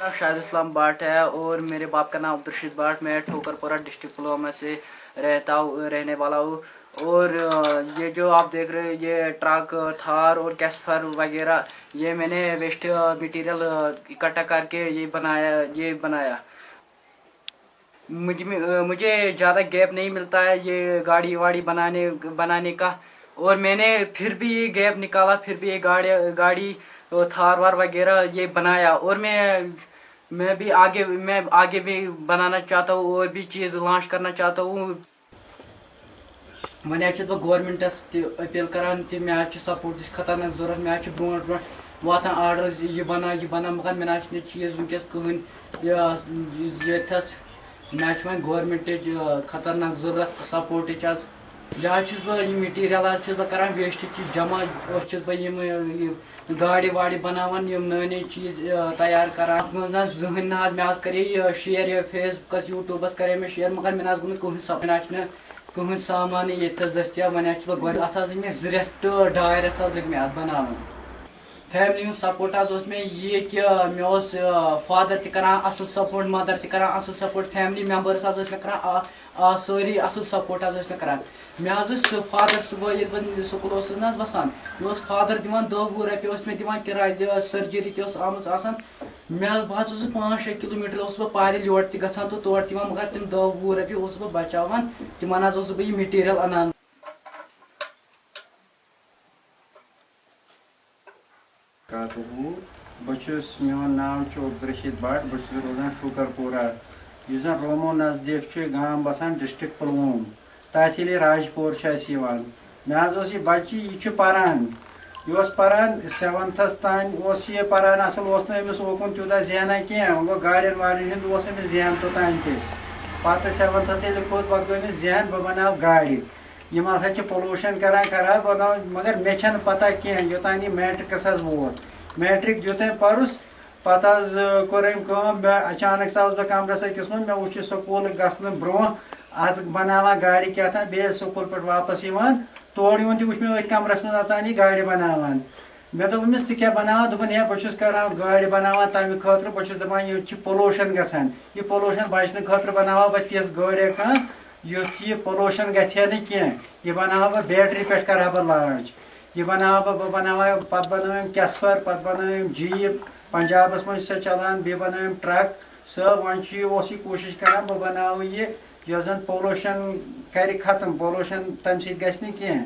नाम शाहिद इस्लाम भाट है और मेरे बाप का नाम अब्दुलरशीद भाट। मैं ठोकरपुरा डिस्ट्रिक्ट पुलवामा से रहने वाला हूँ। और ये जो आप देख रहे हो ये ट्रक थार और कैस्पर वगैरह ये मैंने वेस्ट मटेरियल इकट्ठा करके ये बनाया। मुझे ज़्यादा गैप नहीं मिलता है ये गाड़ी वाड़ी बनाने का। और मैंने फिर भी ये गैप निकाला, फिर भी ये गाड़ी थार वार वगैरह ये बनाया। और मैं आगे भी बनाना चाहता हूँ और भी चीज़ लॉन्च करना चाहता हूँ। वह गवर्नमेंटस अपील करान कि मे सपोर्ट खतरनाक जरूरत। मे ब्रो वातान आर्डर ये बना मगर मे चीज़ वनकस कहन यथस मे गवर्नमेंट खतरनाक जरूरत सपोर्ट। बह मटीरियल करान वेस्ट जमा गाड़ी वाड़ी बनावान नए चीज़ तैयार करान जहन मे करे शेयर फेसबुकस यूट्यूबस करे मे शेयर मगर मे गो कहन सामान ये दस्तियाब। वन अत मे 2 रेत तो 2.5 रेत लग मे अत बनावन। फैमिली हूँ सपोर्ट मे ये कि मे फादर तरान असल सपोर्ट, मदर तरान असल सपोर्ट, फैमिली मेम्बर्स मे करान सारी असल सपोर्ट मे करान। मे फादर सुबह बह स्कूल वसान मे फादर दिवान 10-20 रपये मे दिवान किराय सर्जरी आम मे बह 5-6 किलोमीटर पैदल योर तन तो तोड़ दिवान मगर तम 10-20 रपये बचावान तिमन बह मटीरियल अनान। मोन नाम अब्दुलरशीद भाट। बस रोजान ठोकरपुरा इस जन रोमो नजदीक गांव बसान डिस्ट्रिक्ट पुलवाम तहसील राजपुर मे बच्ची यह पारान यह पारान 7th तान यह पारान असल अमिस ओकुन तूत जेना कह वो गाड़ियन वाड़ियन हूँ जेन तोतान पे 7th खोत पे गो जेन बह बनाव गाड़ी यम हसा पोलूशन करान खराब बनाव। मगर मे पता कह योतान मैट्रिकस वोत मैट्रिक दित पर्स पत कोर अचानक बह कमरस अकिस मे वो स्कूल गसन ब्रो अत बनावा गाड़ी क्या बे स्कूल पे वापस तोड़ यून तुच मे कमरस मज अचान गाड़ी बनावान। मे दोपमिस क्या बनावा दोपन है बहुत करान गाड़ी बनावा तमें खतर बहुत दपान यह पोलूशन गसान यह पोलूशन बचने खतर बनावा बह तिस गाड़िया कह युथ यह पोलूशन गहे न कह यह बनावा बह बैटरी पे करा बह लॉन्च यह बनावा बह बनावा पत बनाव कैस्पर पत बनाव जीप पंजाबस मज चलान बे बनाव ट्रक सब वन कोशिश करान बह बनाव यह जन पोलूशन कर खत्म पोलूशन तम सत गि कह।